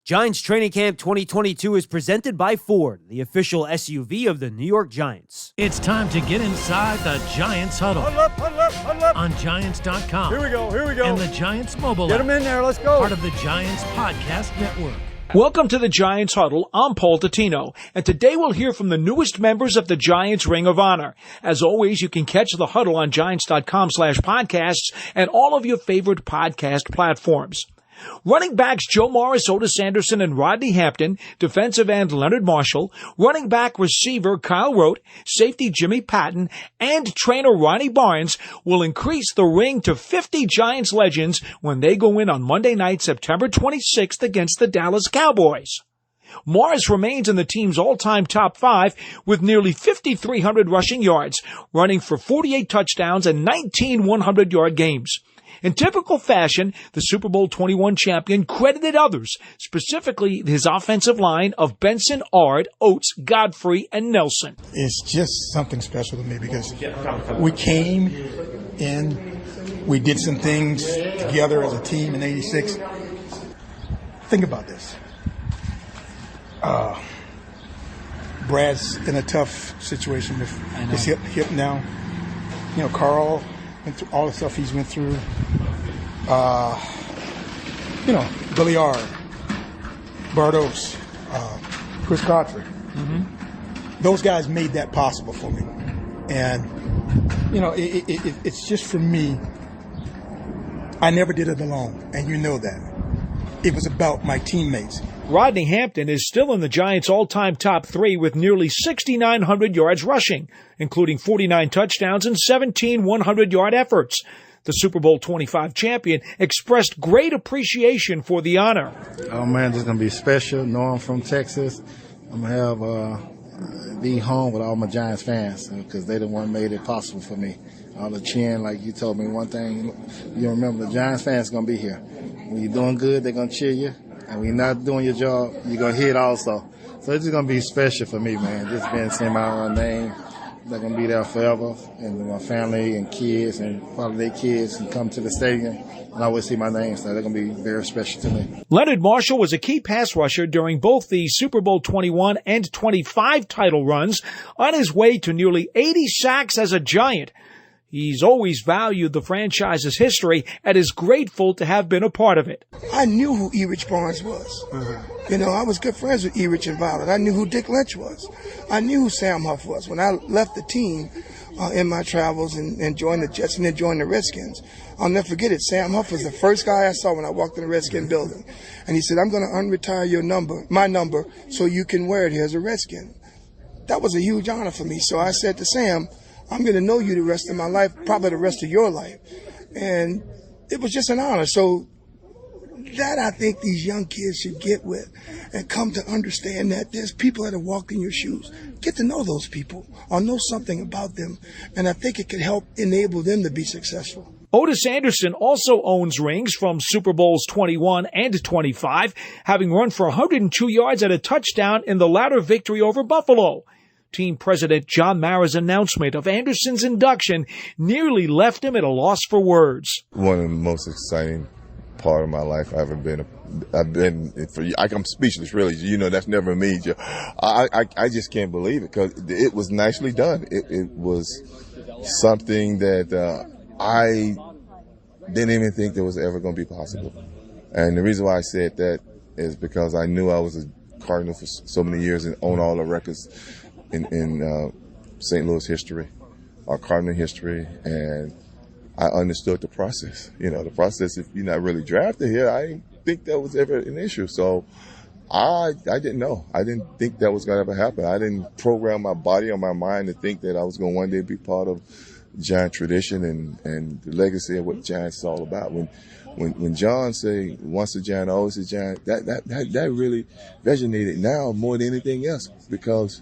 Giants Training Camp 2022 is presented by Ford, the official SUV of the New York Giants. It's time to get inside the Giants huddle. Huddle up. On Giants.com. Here we go. And the Giants mobile Get app. them in there. Let's go. Part of the Giants Podcast Network. Welcome to the Giants Huddle. I'm Paul Dottino, and today we'll hear from the newest members of the Giants Ring of Honor. As always, you can catch the Huddle on Giants.com/podcasts and all of your favorite podcast platforms. Running backs Joe Morris, Ottis Anderson, and Rodney Hampton, defensive end Leonard Marshall, running back receiver Kyle Rote, safety Jimmy Patton, and trainer Ronnie Barnes will increase the ring to 50 Giants legends when they go in on Monday night, September 26th against the Dallas Cowboys. Morris remains in the team's all-time top 5 with nearly 5,300 rushing yards, running for 48 touchdowns and 19 100-yard games. In typical fashion, the Super Bowl 21 champion credited others, specifically his offensive line of Benson, Ard, Oates, Godfrey, and Nelson. It's just something special to me because we came in, we did some things together as a team in '86. Think about this. Brad's in a tough situation with his hip now. You know, Carl went through all the stuff he's went through. Billy Ard, Bardos, Chris Godfrey. Those guys made that possible for me. And, it's just for me. I never did it alone, and you know that. It was about my teammates. Rodney Hampton is still in the Giants' all-time top 3 with nearly 6,900 yards rushing, including 49 touchdowns and 17 100-yard efforts. The Super Bowl 25 champion expressed great appreciation for the honor. Oh, man, this is going to be special. Knowing I'm from Texas, I'm going to have be home with all my Giants fans because they the one made it possible for me. All the cheering, like you told me one thing, you remember the Giants fans going to be here. When you're doing good, they're going to cheer you. And when you're not doing your job, you're going to hit also. So it's just going to be special for me, man. Just being seen my name. They're going to be there forever. And my family and kids and probably their kids can come to the stadium and always see my name. So they're going to be very special to me. Leonard Marshall was a key pass rusher during both the Super Bowl 21 and 25 title runs, on his way to nearly 80 sacks as a Giant. He's always valued the franchise's history and is grateful to have been a part of it. I knew who Erich Barnes was. I was good friends with Erich and Violet. I knew who Dick Lynch was. I knew who Sam Huff was. When I left the team in my travels and joined the Jets and then joined the Redskins, I'll never forget it. Sam Huff was the first guy I saw when I walked in the Redskin building. And he said, "I'm going to unretire my number, so you can wear it here as a Redskin." That was a huge honor for me. So I said to Sam, "I'm going to know you the rest of my life, probably the rest of your life." And it was just an honor. So that I think these young kids should get with and come to understand that there's people that have walked in your shoes. Get to know those people or know something about them. And I think it could help enable them to be successful. Ottis Anderson also owns rings from Super Bowls 21 and 25, having run for 102 yards and a touchdown in the latter victory over Buffalo. Team President John Mara's announcement of Anderson's induction nearly left him at a loss for words. One of the most exciting part of my life I've ever been. I'm speechless, really. That's never me. I just can't believe it because it was nicely done. It was something that I didn't even think that was ever going to be possible. And the reason why I said that is because I knew I was a Cardinal for so many years and owned all the records in St. Louis history, our Cardinal history, and I understood the process. The process, if you're not really drafted here, I didn't think that was ever an issue. So I didn't know. I didn't think that was going to ever happen. I didn't program my body or my mind to think that I was going to one day be part of Giant tradition and the legacy of what Giants is all about. When John say once a Giant, always a Giant, that really resonated now more than anything else because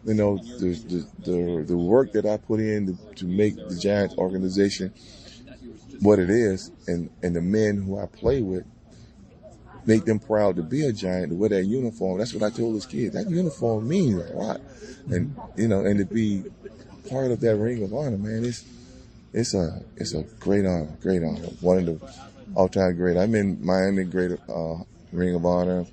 the work that I put in to make the Giants organization what it is, and the men who I play with, make them proud to be a Giant, to wear that uniform. That's what I told those kids. That uniform means a lot, and and to be part of that Ring of Honor, man, it's a great honor, One of the all-time great. I'm in Miami, great Ring of Honor.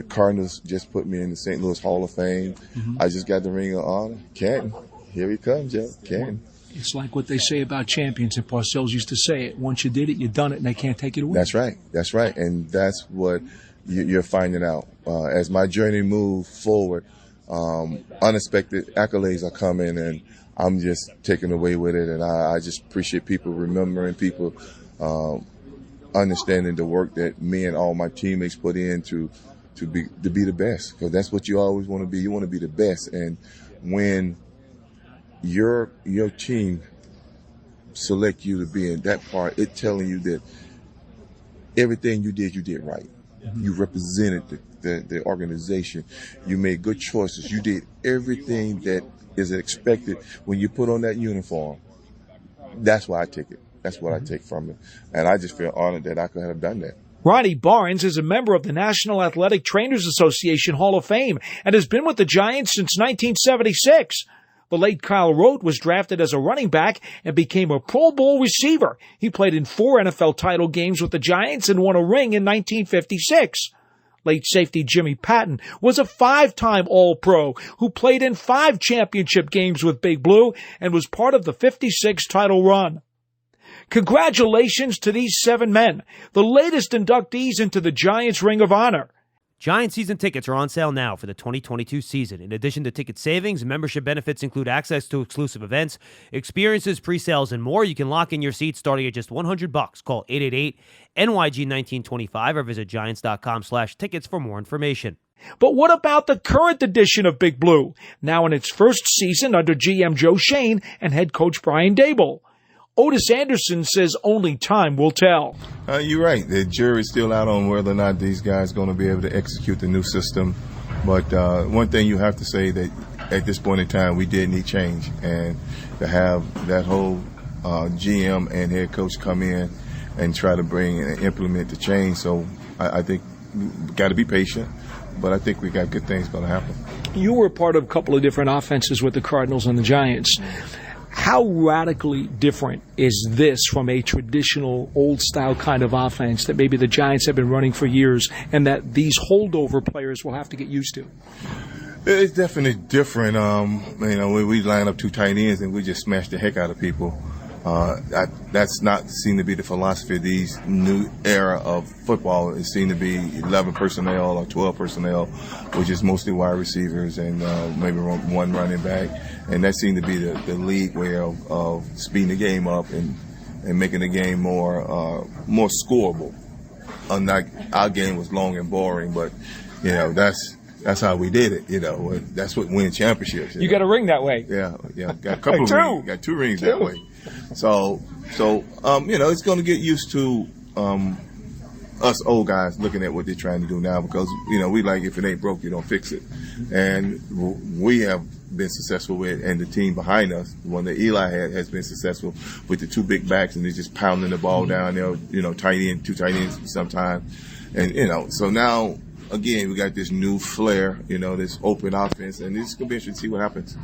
The Cardinals just put me in the St. Louis Hall of Fame. I just got the Ring of Honor. Canton, here he comes, Joe. Canton. It's like what they say about champions, and Parcells used to say it. Once you did it, you done it, and they can't take it away. That's right. That's right. And that's what you're finding out. As my journey moved forward, unexpected accolades are coming, and I'm just taken away with it. And I just appreciate people remembering, people understanding the work that me and all my teammates put in to be the best, because that's what you always want to be. You want to be the best. And when your team select you to be in that part, it's telling you that everything you did right. You represented the organization. You made good choices. You did everything that is expected when you put on that uniform. That's why I take it. That's what I take from it. And I just feel honored that I could have done that. Ronnie Barnes is a member of the National Athletic Trainers Association Hall of Fame and has been with the Giants since 1976. The late Kyle Rote was drafted as a running back and became a Pro Bowl receiver. He played in 4 NFL title games with the Giants and won a ring in 1956. Late safety Jimmy Patton was a 5-time All-Pro who played in 5 championship games with Big Blue and was part of the 56 title run. Congratulations to these 7 men, the latest inductees into the Giants Ring of Honor. Giants season tickets are on sale now for the 2022 season. In addition to ticket savings, membership benefits include access to exclusive events, experiences, pre-sales, and more. You can lock in your seats starting at just $100. Call 888-NYG-1925 or visit Giants.com/tickets for more information. But what about the current edition of Big Blue, now in its first season under GM Joe Shane and head coach Brian Daboll? Ottis Anderson says only time will tell. You're right. The jury's still out on whether or not these guys are going to be able to execute the new system. But one thing you have to say that at this point in time, we did need change. And to have that whole GM and head coach come in and try to bring and implement the change. So I think we've got to be patient. But I think we got good things going to happen. You were part of a couple of different offenses with the Cardinals and the Giants. How radically different is this from a traditional old-style kind of offense that maybe the Giants have been running for years and that these holdover players will have to get used to? It's definitely different. We line up 2 tight ends and we just smash the heck out of people. That's not seem to be the philosophy of these new era of football. It seemed to be 11 personnel or 12 personnel, which is mostly wide receivers and maybe 1 running back. And that seemed to be the league way of speeding the game up and making the game more scoreable. Unlike our game was long and boring, but that's how we did it. That's what wins championships. You got a ring that way. Yeah. Got a couple of rings. Got 2 rings that way. So it's going to get used to us old guys looking at what they're trying to do now, because we like, if it ain't broke, you don't fix it. And we have been successful with, and the team behind us, the one that Eli had, has been successful with the 2 big backs, and they're just pounding the ball down there, 2 tight ends sometimes. And so now again we got this new flair, this open offense, and it's going to be interesting to see what happens.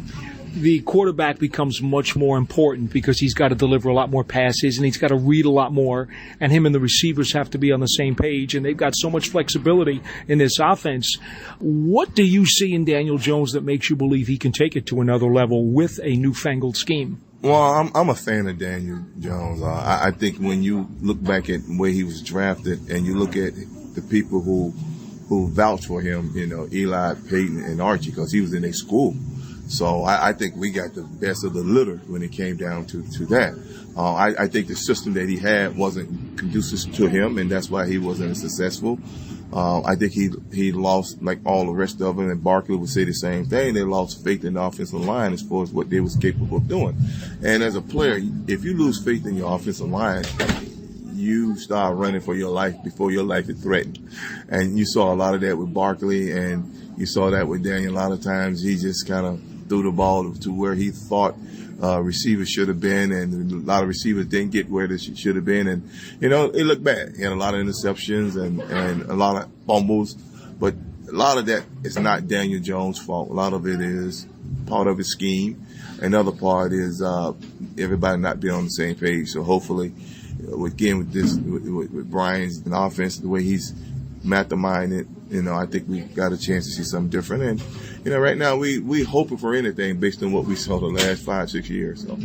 The quarterback becomes much more important because he's got to deliver a lot more passes and he's got to read a lot more, and him and the receivers have to be on the same page, and they've got so much flexibility in this offense. What do you see in Daniel Jones that makes you believe he can take it to another level with a newfangled scheme? Well, I'm a fan of Daniel Jones. I think when you look back at where he was drafted and you look at the people who vouched for him, Eli, Peyton, and Archie, because he was in their school. So I think we got the best of the litter when it came down to that. I think the system that he had wasn't conducive to him, and that's why he wasn't as successful. I think he lost, like all the rest of them, and Barkley would say the same thing. They lost faith in the offensive line as far as what they was capable of doing. And as a player, if you lose faith in your offensive line, you start running for your life before your life is threatened. And you saw a lot of that with Barkley, and you saw that with Daniel. A lot of times he just kind of threw the ball to where he thought receivers should have been, and a lot of receivers didn't get where they should have been. And, it looked bad. He had a lot of interceptions and a lot of fumbles. But a lot of that is not Daniel Jones' fault. A lot of it is part of his scheme. Another part is everybody not being on the same page. So hopefully, with Brian's offense, the way he's mastermind it, I think we got a chance to see something different. And, right now we hoping for anything based on what we saw the last 5-6 years. So.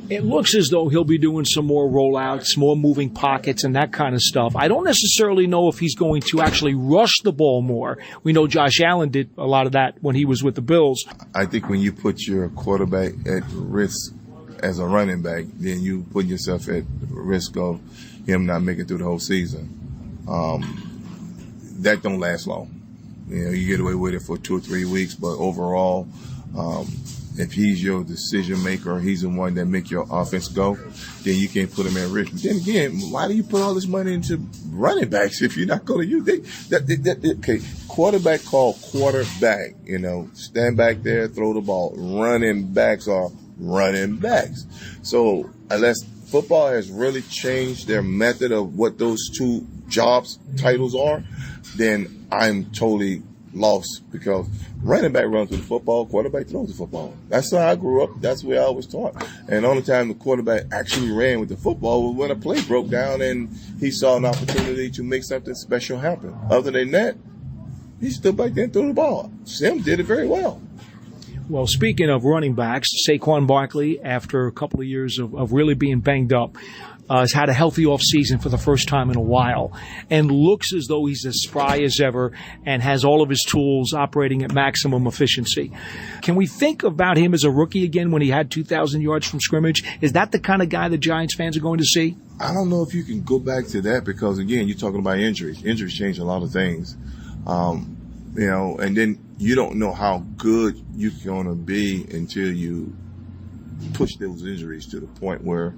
It looks as though he'll be doing some more rollouts, more moving pockets and that kind of stuff. I don't necessarily know if he's going to actually rush the ball more. We know Josh Allen did a lot of that when he was with the Bills. I think when you put your quarterback at risk as a running back, then you put yourself at risk of him not making it through the whole season. That don't last long. You get away with it for 2 or 3 weeks, but overall, if he's your decision maker, he's the one that make your offense go, then you can't put him at risk. But then again, why do you put all this money into running backs if you're not going to use it? Okay, quarterback called quarterback. Stand back there, throw the ball. Running backs are running backs. So unless football has really changed their method of what those two jobs titles are, then I'm totally lost, because running back runs with the football, quarterback throws the football. That's how I grew up. That's where I was taught. And the only time the quarterback actually ran with the football was when a play broke down and he saw an opportunity to make something special happen. Other than that, he stood back there and threw the ball. Sim did it very well. Well, speaking of running backs, Saquon Barkley, after a couple of years of really being banged up, has had a healthy offseason for the first time in a while and looks as though he's as spry as ever and has all of his tools operating at maximum efficiency. Can we think about him as a rookie again when he had 2,000 yards from scrimmage? Is that the kind of guy the Giants fans are going to see? I don't know if you can go back to that, because, again, you're talking about injuries. Injuries change a lot of things. And then you don't know how good you're going to be until you push those injuries to the point where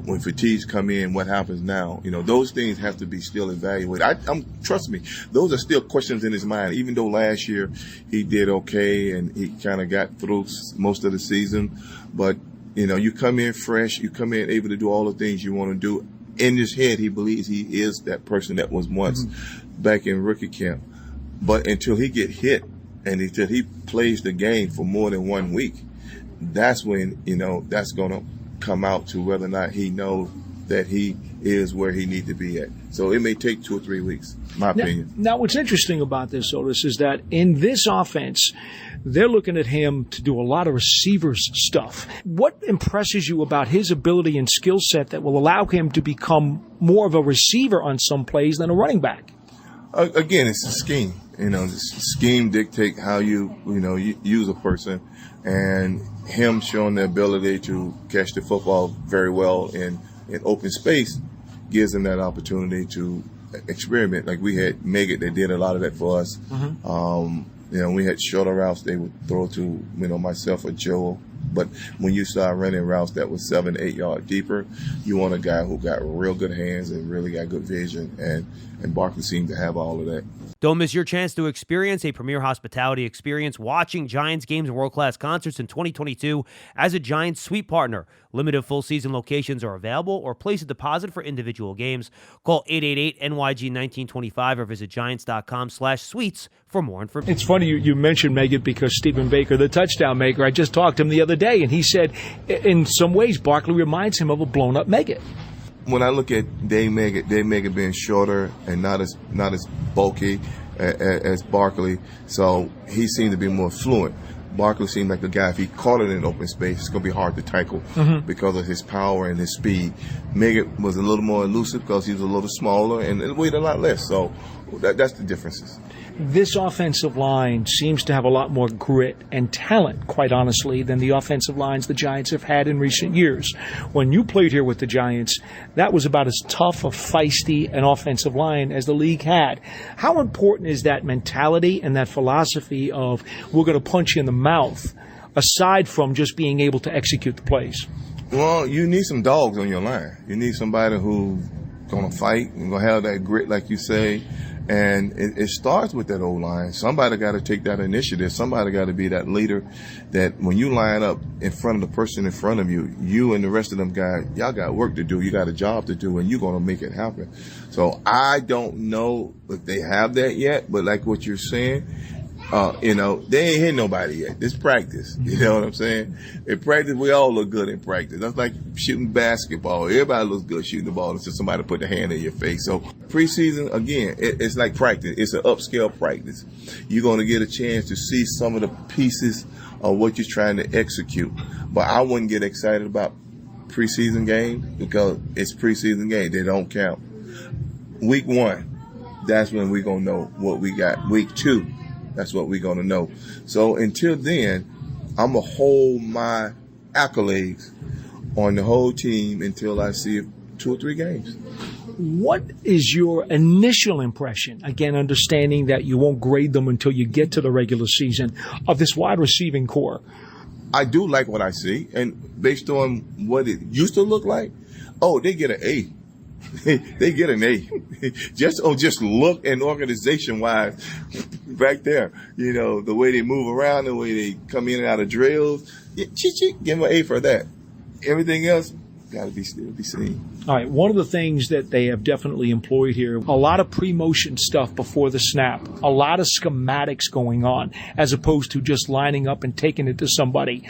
when fatigues come in, what happens now? Those things have to be still evaluated. Trust me, those are still questions in his mind, even though last year he did okay and he kind of got through most of the season. But, you come in fresh, you come in able to do all the things you want to do. In his head, he believes he is that person that was once back in rookie camp. But until he get hit and until he plays the game for more than 1 week, that's when, that's going to come out to whether or not he knows that he is where he needs to be at. So it may take 2 or 3 weeks, my opinion. Now, what's interesting about this, Otis, is that in this offense, they're looking at him to do a lot of receivers stuff. What impresses you about his ability and skill set that will allow him to become more of a receiver on some plays than a running back? Again, it's a scheme. The scheme dictate how you use a person, and him showing the ability to catch the football very well in open space gives him that opportunity to experiment. Like we had Meggett that did a lot of that for us. We had shorter routes they would throw to, myself or Joe. But when you start running routes that was 7 to 8 yards deeper, you want a guy who got real good hands and really got good vision. And Barkley seemed to have all of that. Don't miss your chance to experience a premier hospitality experience watching Giants games and world-class concerts in 2022 as a Giants suite partner. Limited full-season locations are available, or place a deposit for individual games. Call 888-NYG-1925 or visit Giants.com/suites for more information. It's funny you mentioned Meggett because Stephen Baker, the touchdown maker, I just talked to him the other day, and he said in some ways Barkley reminds him of a blown-up Meggett. When I look at Dave Meggett being shorter and not as bulky as Barkley, so he seemed to be more fluent. Barkley seemed like a guy, if he caught it in open space, it's going to be hard to tackle because of his power and his speed. Meggett was a little more elusive because he was a little smaller and weighed a lot less. So that's the differences. This offensive line seems to have a lot more grit and talent, quite honestly, than the offensive lines the Giants have had in recent years. When you played here with the Giants, that was about as tough, a feisty, an offensive line as the league had. How important is that mentality and that philosophy of we're going to punch you in the mouth, aside from just being able to execute the plays? Well, you need some dogs on your line. You need somebody who's going to fight and going to have that grit, like you say. And it starts with that O-line. Somebody got to take that initiative. Somebody got to be that leader that when you line up in front of the person in front of you, you and the rest of them guys, y'all got work to do. You got a job to do, and you're going to make it happen. So I don't know if they have that yet, but like what you're saying, They ain't hit nobody yet. This practice. You know what I'm saying? In practice, we all look good in practice. That's like shooting basketball. Everybody looks good shooting the ball until somebody put their hand in your face. So preseason, again, it's like practice. It's an upscale practice. You're going to get a chance to see some of the pieces of what you're trying to execute. But I wouldn't get excited about preseason games because it's preseason games. They don't count. Week 1, that's when we're going to know what we got. Week 2, that's what we're going to know. So until then, I'm going to hold my accolades on the whole team until I see 2 or 3 games. What is your initial impression, again, understanding that you won't grade them until you get to the regular season, of this wide receiving core? I do like what I see, and based on what it used to look like, they get an A. They get an A. just look and organization-wise back there. The way they move around, the way they come in and out of drills. Give them an A for that. Everything else got to still be seen. All right, one of the things that they have definitely employed here, a lot of pre-motion stuff before the snap, a lot of schematics going on, as opposed to just lining up and taking it to somebody.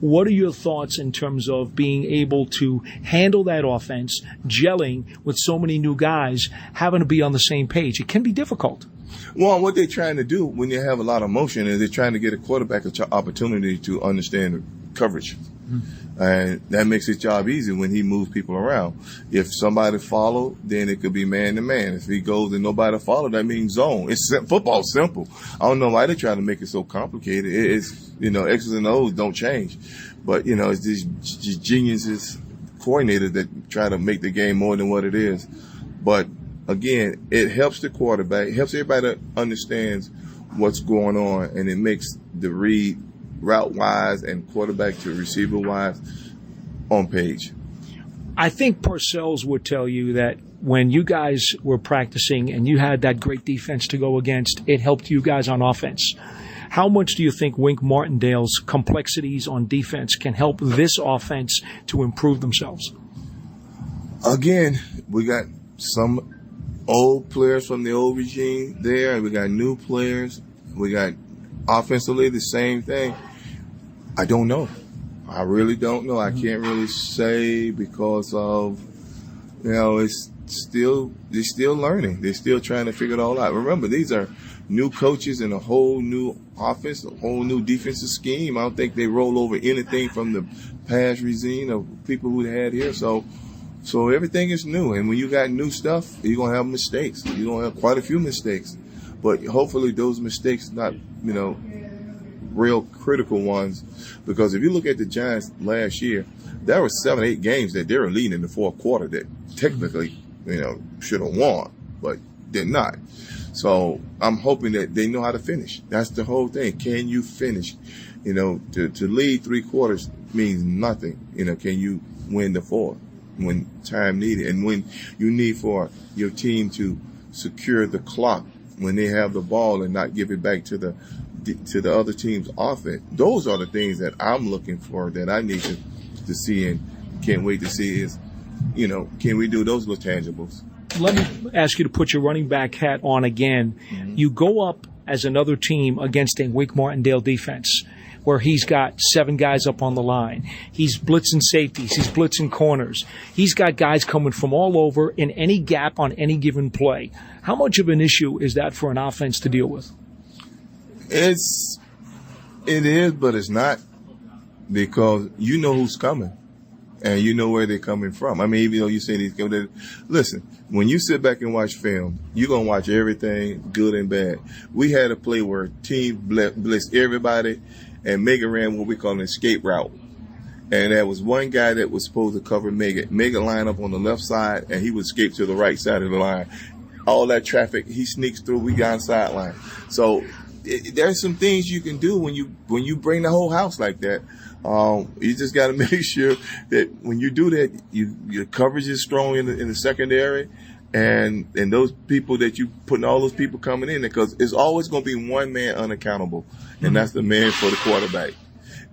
What are your thoughts in terms of being able to handle that offense, gelling with so many new guys, having to be on the same page? It can be difficult. Well, what they're trying to do when you have a lot of motion is they're trying to get a quarterback an opportunity to understand the coverage. And that makes his job easy when he moves people around. If somebody follow, then it could be man to man. If he goes and nobody follow, that means zone. Football's simple. I don't know why they're trying to make it so complicated. It's, X's and O's don't change. But, it's these geniuses, coordinators that try to make the game more than what it is. But, again, it helps the quarterback. It helps everybody that understands what's going on, and it makes the read route-wise and quarterback to receiver-wise on page. I think Parcells would tell you that when you guys were practicing and you had that great defense to go against, it helped you guys on offense. How much do you think Wink Martindale's complexities on defense can help this offense to improve themselves? Again, we got some old players from the old regime there, and we got new players. We got offensively the same thing. I don't know. I really don't know. I can't really say because of, they're still learning. They're still trying to figure it all out. Remember, these are new coaches and a whole new offense, a whole new defensive scheme. I don't think they roll over anything from the past regime of people who had here. So everything is new. And when you got new stuff, you're going to have mistakes. You're going to have quite a few mistakes. But hopefully those mistakes not, real critical ones, because if you look at the Giants last year, there were 7-8 games that they were leading in the fourth quarter that technically, should have won, but did not. So I'm hoping that they know how to finish. That's the whole thing. Can you finish? To lead 3 quarters means nothing. Can you win the fourth when time needed, and when you need for your team to secure the clock when they have the ball and not give it back to the other team's offense? Those are the things that I'm looking for, that I need to see, and can't wait to see is, can we do those little tangibles? Let me ask you to put your running back hat on again. Mm-hmm. You go up as another team against a Wink Martindale defense where he's got 7 guys up on the line. He's blitzing safeties. He's blitzing corners. He's got guys coming from all over in any gap on any given play. How much of an issue is that for an offense to deal with? It is, but it's not, because you know who's coming and you know where they're coming from. I mean, even though you say these guys, listen, when you sit back and watch film, you're going to watch everything, good and bad. We had a play where team blitzed everybody and Mega ran what we call an escape route. And there was one guy that was supposed to cover Mega. Mega lined up on the left side, and he would escape to the right side of the line. All that traffic, he sneaks through, we got on sideline. So there's some things you can do when you bring the whole house like that. You just got to make sure that when you do that, your coverage is strong in the secondary, and those people that you putting all those people coming in there, because it's always going to be one man unaccountable, and that's the man for the quarterback.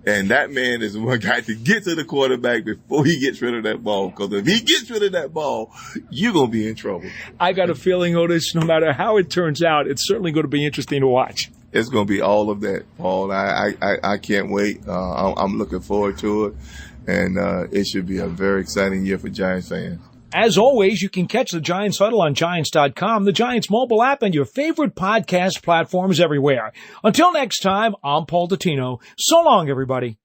And that man is the one guy to get to the quarterback before he gets rid of that ball. Because if he gets rid of that ball, you're going to be in trouble. I got a feeling, Otis, no matter how it turns out, it's certainly going to be interesting to watch. It's going to be all of that, Paul. I can't wait. I'm looking forward to it. And it should be a very exciting year for Giants fans. As always, you can catch the Giants Huddle on Giants.com, the Giants mobile app, and your favorite podcast platforms everywhere. Until next time, I'm Paul Dottino. So long, everybody.